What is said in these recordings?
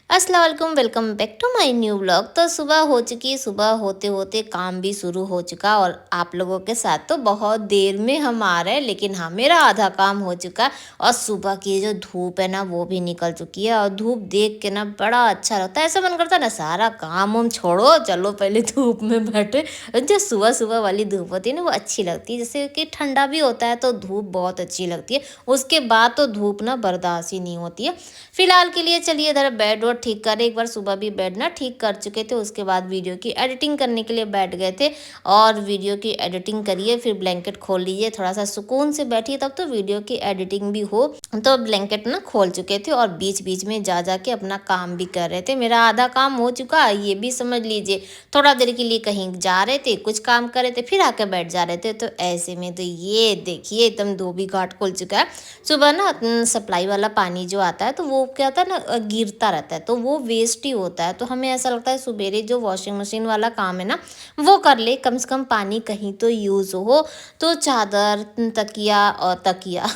अस्सलाम वालेकुम, welcome back to my new vlog. तो सुबह हो चुकी, सुबह होते होते काम भी शुरू हो चुका और आप लोगों के साथ तो बहुत देर में हम आ रहे हैं, लेकिन हाँ मेरा आधा काम हो चुका और सुबह की जो धूप है ना वो भी निकल चुकी है और धूप देख के ना बड़ा अच्छा लगता है। ऐसा मन करता है ना सारा काम वाम छोड़ो, चलो पहले धूप में बैठे। जो सुबह सुबह वाली धूप होती है ना वो अच्छी लगती है, जैसे कि ठंडा भी होता है तो धूप बहुत अच्छी लगती है। उसके बाद तो धूप ना बर्दाश्त ही नहीं होती है। फिलहाल के लिए चलिए इधर बेड और ठीक कर, एक बार सुबह भी बेड ना ठीक कर चुके थे, उसके बाद वीडियो की एडिटिंग करने के लिए बैठ गए थे और वीडियो की एडिटिंग करिए, फिर ब्लैंकेट खोल लीजिए, थोड़ा सा सुकून से बैठिए, तब तो वीडियो की एडिटिंग भी हो। तो ब्लैंकेट ना खोल चुके थे और बीच बीच में जा जा के अपना काम भी कर रहे थे। मेरा आधा काम हो चुका ये भी समझ लीजिए। थोड़ा देर के लिए कहीं जा रहे थे, कुछ काम कर रहे थे, फिर आके बैठ जा रहे थे। तो ऐसे में तो ये देखिए एकदम धोबी घाट खुल चुका है। सुबह ना सप्लाई वाला पानी जो आता है तो वो क्या होता है ना गिरता रहता है, तो वो वेस्ट ही होता है। तो हमें ऐसा लगता है सुबेरे जो वॉशिंग मशीन वाला काम है ना वो कर ले, कम से कम पानी कहीं तो यूज़ हो। तो चादर, तकिया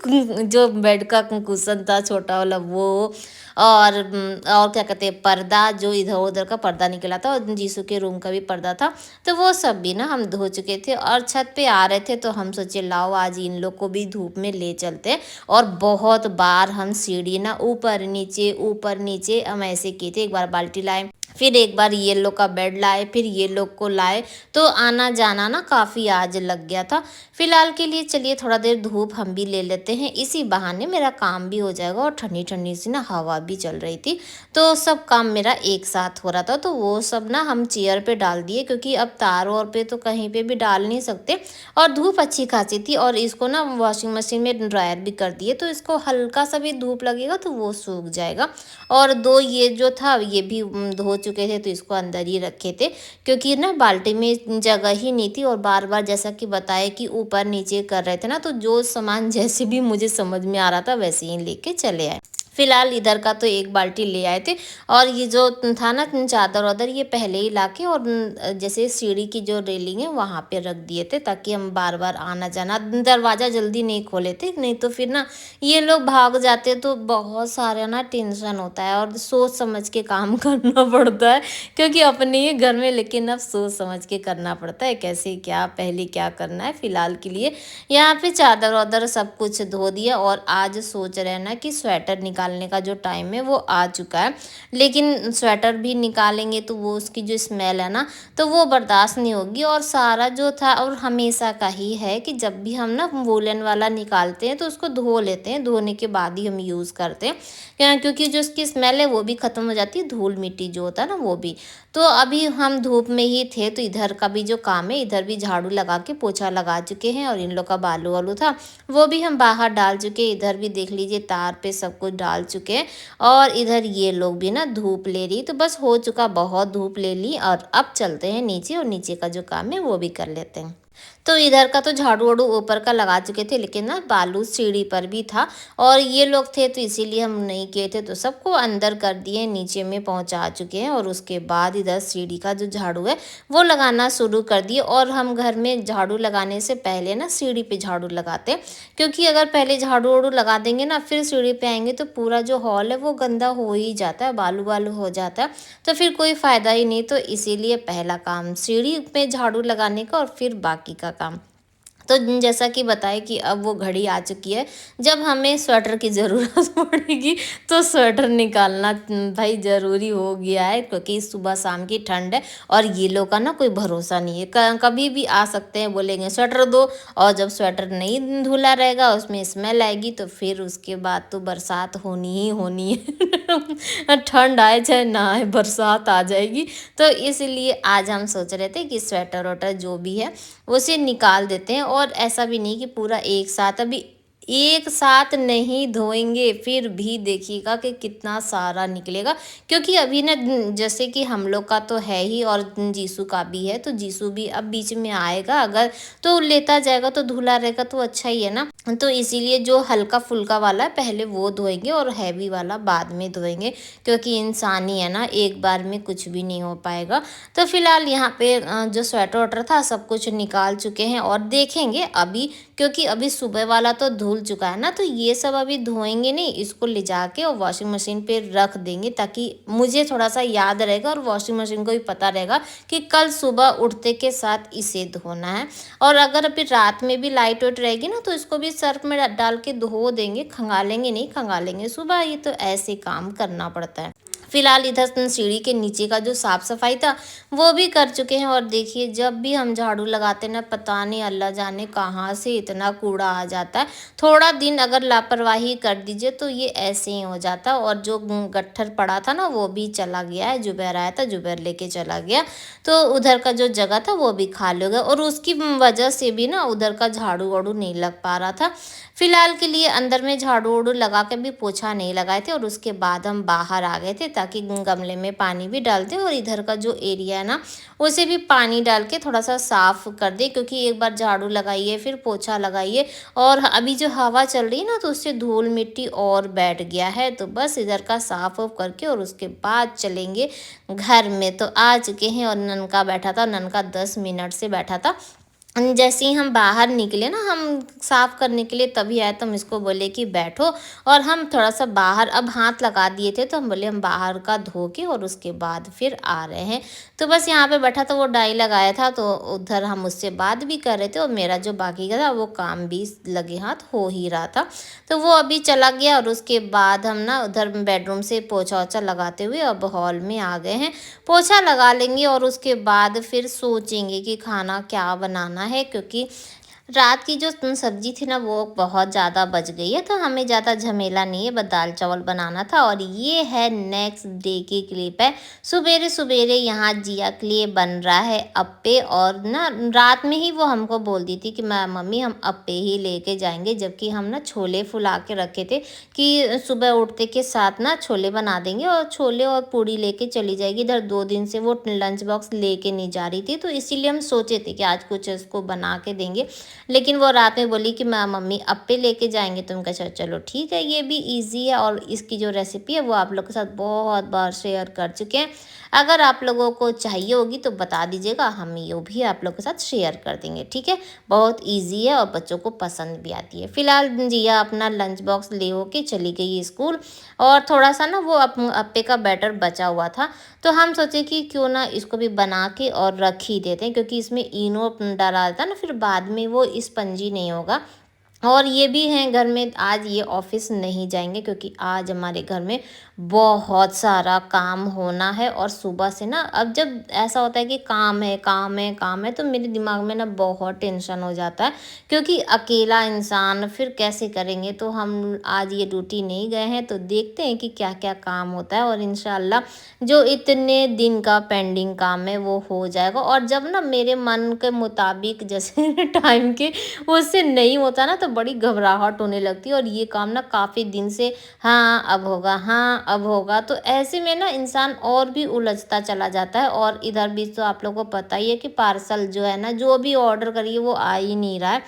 जो बेड का कुशन था छोटा वाला वो, और क्या कहते हैं पर्दा, जो इधर उधर का पर्दा निकला था और जीसू के रूम का भी पर्दा था, तो वो सब भी ना हम धो चुके थे और छत पे आ रहे थे। तो हम सोचे लाओ आज इन लोग को भी धूप में ले चलते हैं। और बहुत बार हम सीढ़ी ना ऊपर नीचे हम ऐसे किए थे। एक बार बाल्टी लाए, फिर एक बार ये लोग का बेड लाए, फिर ये लोग को लाए, तो आना जाना ना काफ़ी आज लग गया था। फिलहाल के लिए चलिए थोड़ा देर धूप हम भी ले लेते हैं, इसी बहाने मेरा काम भी हो जाएगा और ठंडी ठंडी सी ना हवा भी चल रही थी। तो सब काम मेरा एक साथ हो रहा था, तो वो सब ना हम चेयर पे डाल दिए, क्योंकि अब तार और पे तो कहीं पे भी डाल नहीं सकते और धूप अच्छी खासी थी। और इसको ना वॉशिंग मशीन में ड्रायर भी कर दिए, तो इसको हल्का सा भी धूप लगेगा तो वो सूख जाएगा। और दो ये जो था ये भी धो चुके थे, तो इसको अंदर ही रखे थे, क्योंकि ना बाल्टी में जगह ही नहीं थी और बार बार जैसा कि बताया कि ऊपर नीचे कर रहे थे ना, तो जो सामान जैसे भी मुझे समझ में आ रहा था वैसे ही लेके चले आए। फिलहाल इधर का तो एक बाल्टी ले आए थे और ये जो था ना चादर वादर ये पहले ही लाके और जैसे सीढ़ी की जो रेलिंग है वहाँ पे रख दिए थे, ताकि हम बार बार आना जाना, दरवाज़ा जल्दी नहीं खोले थे, नहीं तो फिर ना ये लोग भाग जाते तो बहुत सारा ना टेंशन होता है और सोच समझ के काम करना पड़ता है, क्योंकि अपने ही घर में, लेकिन अब सोच समझ के करना पड़ता है कैसे क्या पहले क्या करना है। फिलहाल के लिए यहाँ पे चादर वादर सब कुछ धो दिया और आज सोच रहे हैं ना कि स्वेटर निकालने का जो टाइम है वो आ चुका है, लेकिन स्वेटर भी निकालेंगे तो वो उसकी जो स्मेल है ना तो वो बर्दाश्त नहीं होगी। और सारा जो था और हमेशा का ही है कि जब भी हम ना वूलन वाला निकालते हैं तो उसको धो लेते हैं, धोने के बाद ही हम यूज़ करते हैं क्योंकि जो उसकी स्मेल है वो भी ख़त्म हो जाती है, धूल मिट्टी जो होता है ना वो भी। तो अभी हम धूप में ही थे, तो इधर का भी जो काम है इधर भी झाड़ू लगा के पोछा लगा चुके हैं और इन लोग का बालू वालू था वो भी हम बाहर डाल चुके। इधर भी देख लीजिए तार पे सब कुछ डाल चुके हैं और इधर ये लोग भी ना धूप ले रही, तो बस हो चुका, बहुत धूप ले ली और अब चलते हैं नीचे और नीचे का जो काम है वो भी कर लेते हैं। तो इधर का तो झाड़ू वाड़ू ऊपर का लगा चुके थे, लेकिन ना बालू सीढ़ी पर भी था और ये लोग थे तो इसीलिए हम नहीं किए थे, तो सबको अंदर कर दिए, नीचे में पहुंचा चुके हैं। और उसके बाद इधर सीढ़ी का जो झाड़ू है वो लगाना शुरू कर दिए। और हम घर में झाड़ू लगाने से पहले ना सीढ़ी पे झाड़ू लगाते हैं, क्योंकि अगर पहले झाड़ू वाड़ू लगा देंगे ना फिर सीढ़ी पे आएंगे तो पूरा जो हॉल है वो गंदा हो ही जाता है, बालू बालू हो जाता है, तो फिर कोई फ़ायदा ही नहीं। तो इसीलिए पहला काम सीढ़ी पे झाड़ू लगाने का और फिर बाकी का काम। तो जैसा कि बताए कि अब वो घड़ी आ चुकी है जब हमें स्वेटर की ज़रूरत पड़ेगी, तो स्वेटर निकालना भाई ज़रूरी हो गया है, क्योंकि सुबह शाम की ठंड है और ये लोग का ना कोई भरोसा नहीं है, कभी भी आ सकते हैं, बोलेंगे स्वेटर दो, और जब स्वेटर नहीं धुला रहेगा उसमें स्मेल आएगी, तो फिर उसके बाद तो बरसात होनी ही होनी है ठंड आए चाहे ना आए बरसात आ जाएगी। तो इसलिए आज हम सोच रहे थे कि स्वेटर वोटर जो भी है उसे निकाल देते हैं। और ऐसा भी नहीं कि पूरा एक साथ, अभी एक साथ नहीं धोएंगे फिर भी देखिएगा कि कितना सारा निकलेगा, क्योंकि अभी ना जैसे कि हम लोग का तो है ही और जीसू का भी है, तो जीसू भी अब बीच में आएगा, अगर तो लेता जाएगा तो धुला रहेगा तो अच्छा ही है ना। तो इसीलिए जो हल्का फुल्का वाला है पहले वो धोएंगे और हैवी वाला बाद में धोएंगे, क्योंकि इंसान ही है ना, एक बार में कुछ भी नहीं हो पाएगा। तो फिलहाल यहाँ पे जो स्वेटर वटर था सब कुछ निकाल चुके हैं और देखेंगे अभी, क्योंकि अभी सुबह वाला तो धुल धुल चुका है ना, तो ये सब अभी धोएंगे नहीं, इसको ले जाके और वॉशिंग मशीन पे रख देंगे ताकि मुझे थोड़ा सा याद रहेगा और वॉशिंग मशीन को भी पता रहेगा कि कल सुबह उठते के साथ इसे धोना है। और अगर अभी रात में भी लाइट वाइट रहेगी ना, तो इसको भी सर्फ में डाल के धो देंगे, खंगालेंगे नहीं, खंगालेंगे सुबह। ये तो ऐसे काम करना पड़ता है। फिलहाल इधर सीढ़ी के नीचे का जो साफ सफाई था वो भी कर चुके हैं। और देखिए, जब भी हम झाड़ू लगाते ना, पता नहीं अल्लाह जाने कहाँ से इतना कूड़ा आ जाता है। थोड़ा दिन अगर लापरवाही कर दीजिए तो ये ऐसे ही हो जाता है। और जो गट्ठर पड़ा था ना, वो भी चला गया है। जुबैर आया था, जुबैर लेके चला गया, तो उधर का जो जगह था वो भी खाली हो गया। और उसकी वजह से भी ना उधर का झाड़ू वाड़ू नहीं लग पा रहा था। फिलहाल के लिए अंदर में झाड़ू वाड़ू लगा के भी पोछा नहीं लगाए थे। और उसके बाद हम बाहर आ गए थे ताकि गमले में पानी भी डाल दें और इधर का जो एरिया है ना, उसे भी पानी डाल के थोड़ा सा साफ कर दे। क्योंकि एक बार झाड़ू लगाइए, फिर पोछा लगाइए, और अभी जो हवा चल रही है ना, तो उससे धूल मिट्टी और बैठ गया है। तो बस इधर का साफ वाफ करके और उसके बाद चलेंगे घर में। तो आ चुके हैं और ननका बैठा था, ननका 10 मिनट से बैठा था। जैसे ही हम बाहर निकले ना, हम साफ़ करने के लिए, तभी आए तो हम इसको बोले कि बैठो। और हम थोड़ा सा बाहर अब हाथ लगा दिए थे, तो हम बोले हम बाहर का धो के और उसके बाद फिर आ रहे हैं। तो बस यहाँ पे बैठा था, वो डाई लगाया था, तो उधर हम उससे बात भी कर रहे थे और मेरा जो बाकी का था वो काम भी लगे हाथ हो ही रहा था। तो वो अभी चला गया और उसके बाद हम ना उधर बेडरूम से पोछा वोछा लगाते हुए अब हॉल में आ गए हैं। पोछा लगा लेंगे और उसके बाद फिर सोचेंगे कि खाना क्या बनाना है। क्योंकि रात की जो सब्जी थी ना, वो बहुत ज़्यादा बच गई है, तो हमें ज़्यादा झमेला नहीं है, बस दाल चावल बनाना था। और ये है नेक्स्ट डे की क्लिप है। सुबेरे सुबेरे यहाँ जिया के लिए बन रहा है अप्पे। और ना रात में ही वो हमको बोल दी थी कि मम्मी हम अप्पे ही लेके जाएंगे, जबकि हम ना छोले फुला के रखे थे कि सुबह उठते के साथ ना छोले बना देंगे और छोले और पूड़ी लेके चली जाएगी। इधर 2 दिन से वो लंच बॉक्स लेके नहीं जा रही थी, तो इसीलिए हम सोचे थे कि आज कुछ उसको बना के देंगे। लेकिन वो रात में बोली कि मम्मी अप्पे लेके जाएंगे। तो उनका चलो ठीक है, ये भी इजी है। और इसकी जो रेसिपी है वो आप लोग के साथ बहुत बार शेयर कर चुके हैं। अगर आप लोगों को चाहिए होगी तो बता दीजिएगा, हम ये भी आप लोग के साथ शेयर कर देंगे, ठीक है। बहुत इजी है और बच्चों को पसंद भी आती है। फिलहाल जिया अपना लंच बॉक्स ले होके चली गई स्कूल। और थोड़ा सा ना वो अप्पे का बैटर बचा हुआ था, तो हम सोचे कि क्यों ना इसको भी बना के और रख ही देते हैं, क्योंकि इसमें इनो डाला रहता है ना, फिर बाद में वो स्पंजी नहीं होगा। और ये भी हैं घर में, आज ये ऑफिस नहीं जाएंगे क्योंकि आज हमारे घर में बहुत सारा काम होना है। और सुबह से ना, अब जब ऐसा होता है कि काम है काम है काम है, तो मेरे दिमाग में ना बहुत टेंशन हो जाता है। क्योंकि अकेला इंसान फिर कैसे करेंगे। तो हम आज ये ड्यूटी नहीं गए हैं, तो देखते हैं कि क्या क्या काम होता है। और इंशाल्लाह जो इतने दिन का पेंडिंग काम है वो हो जाएगा। और जब ना मेरे मन के मुताबिक जैसे टाइम के उससे नहीं होता ना, तो बड़ी घबराहट होने लगती है। और ये काम ना काफ़ी दिन से हाँ अब होगा, हाँ अब होगा, तो ऐसे में ना इंसान और भी उलझता चला जाता है। और इधर भी तो आप लोगों को पता ही है कि पार्सल जो है ना, जो भी ऑर्डर करिए वो आ ही नहीं रहा है।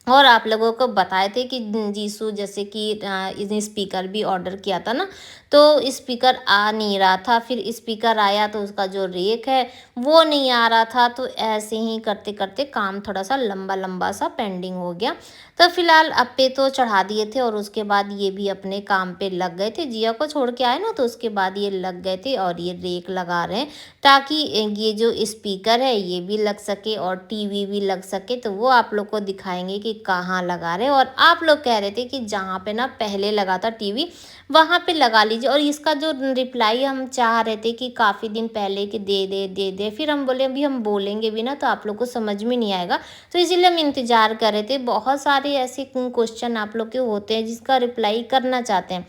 और आप लोगों को बताए थे कि जीसू जैसे कि इसने स्पीकर भी ऑर्डर किया था ना, तो स्पीकर आ नहीं रहा था। फिर स्पीकर आया तो उसका जो रेक है वो नहीं आ रहा था। तो ऐसे ही करते करते काम थोड़ा सा लंबा लंबा सा पेंडिंग हो गया। तो फिलहाल अप्पे तो चढ़ा दिए थे और उसके बाद ये भी अपने काम पे लग गए थे। जिया को छोड़ के आए ना, तो उसके बाद ये लग गए थे और ये रेक लगा रहे हैं, ताकि ये जो स्पीकर है ये भी लग सके और टीवी भी लग सके। तो वो आप लोग को दिखाएंगे कि कहाँ लगा रहे हैं। और आप लोग कह रहे थे कि जहाँ पे ना पहले लगा था टीवी, वहाँ पे लगा लीजिए। और इसका जो रिप्लाई हम चाह रहे थे कि काफ़ी दिन पहले कि दे दे दे दे, फिर हम बोले अभी हम बोलेंगे भी ना तो आप लोग को समझ में नहीं आएगा, तो इसीलिए हम इंतज़ार कर रहे थे। बहुत सारे ऐसे क्वेश्चन आप लोग के होते हैं जिसका रिप्लाई करना चाहते हैं,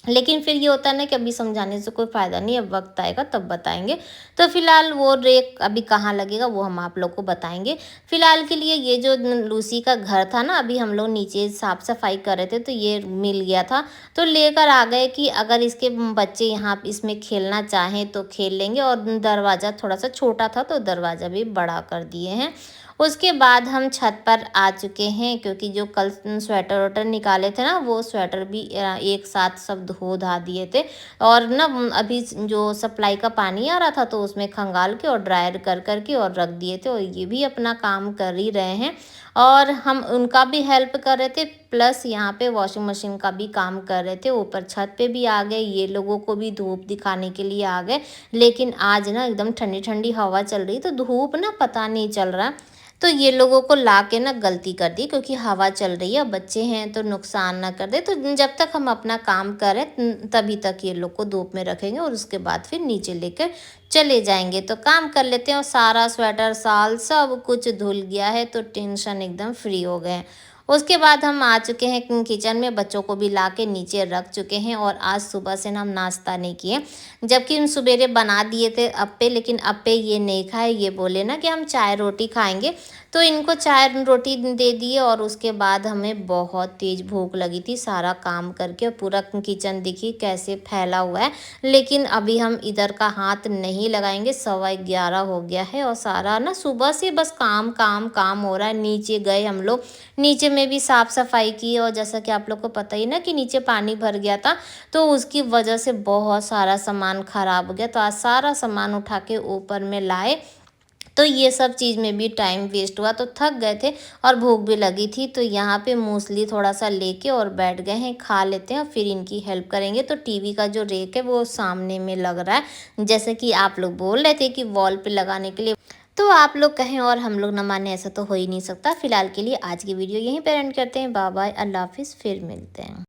लेकिन फिर ये होता है ना कि अभी समझाने से कोई फ़ायदा नहीं है, अब वक्त आएगा तब बताएंगे। तो फिलहाल वो रेक अभी कहाँ लगेगा वो हम आप लोग को बताएंगे। फिलहाल के लिए ये जो लूसी का घर था ना, अभी हम लोग नीचे साफ़ सफाई कर रहे थे तो ये मिल गया था, तो लेकर आ गए कि अगर इसके बच्चे यहाँ इसमें खेलना चाहें तो खेल लेंगे। और दरवाज़ा थोड़ा सा छोटा था तो दरवाज़ा भी बड़ा कर दिए हैं। उसके बाद हम छत पर आ चुके हैं, क्योंकि जो कल स्वेटर वोटर निकाले थे ना, वो स्वेटर भी एक साथ सब धो धा दिए थे। और ना अभी जो सप्लाई का पानी आ रहा था तो उसमें खंगाल के और ड्रायर कर कर के और रख दिए थे। और ये भी अपना काम कर ही रहे हैं। और हम उनका भी हेल्प कर रहे थे, प्लस यहाँ पे वॉशिंग मशीन का भी काम कर रहे थे। ऊपर छत पे भी आ गए, ये लोगों को भी धूप दिखाने के लिए आ गए। लेकिन आज ना एकदम ठंडी-ठंडी हवा चल रही, तो धूप ना पता नहीं चल रहा। तो ये लोगों को ला के ना गलती कर दी, क्योंकि हवा चल रही है, बच्चे हैं तो नुकसान ना कर दे। तो जब तक हम अपना काम करें तभी तक ये लोग को धूप में रखेंगे और उसके बाद फिर नीचे लेकर चले जाएंगे। तो काम कर लेते हैं और सारा स्वेटर शाल सब कुछ धुल गया है, तो टेंशन एकदम फ्री हो गए हैं। उसके बाद हम आ चुके हैं किचन में, बच्चों को भी ला के नीचे रख चुके हैं। और आज सुबह से ना हम नाश्ता नहीं किए, जबकि हम सवेरे बना दिए थे अप्पे, लेकिन अप्पे ये नहीं खाए। ये बोले ना कि हम चाय रोटी खाएंगे, तो इनको चाय रोटी दे दिए। और उसके बाद हमें बहुत तेज़ भूख लगी थी सारा काम करके, और पूरा किचन देखिए कैसे फैला हुआ है। लेकिन अभी हम इधर का हाथ नहीं लगाएंगे, 11:15 हो गया है और सारा ना सुबह से बस काम काम काम हो रहा है। नीचे गए हम लोग, नीचे में भी साफ़ सफाई की, और जैसा कि आप लोग को पता ही ना कि नीचे पानी भर गया था, तो उसकी वजह से बहुत सारा सामान ख़राब हो गया। तो आज सारा सामान उठा के ऊपर में लाए, तो ये सब चीज़ में भी टाइम वेस्ट हुआ, तो थक गए थे और भूख भी लगी थी। तो यहाँ पे मूसली थोड़ा-सा लेके और बैठ गए हैं, खा लेते हैं और फिर इनकी हेल्प करेंगे। तो टीवी का जो रैक है वो सामने में लग रहा है, जैसे कि आप लोग बोल रहे थे कि वॉल पे लगाने के लिए। तो आप लोग कहें और हम लोग ना माने, ऐसा तो हो ही नहीं सकता। फिलहाल के लिए आज की वीडियो यहीं पे एंड करते हैं। बाय बाय, अल्लाह हाफ़िज़, फिर मिलते हैं।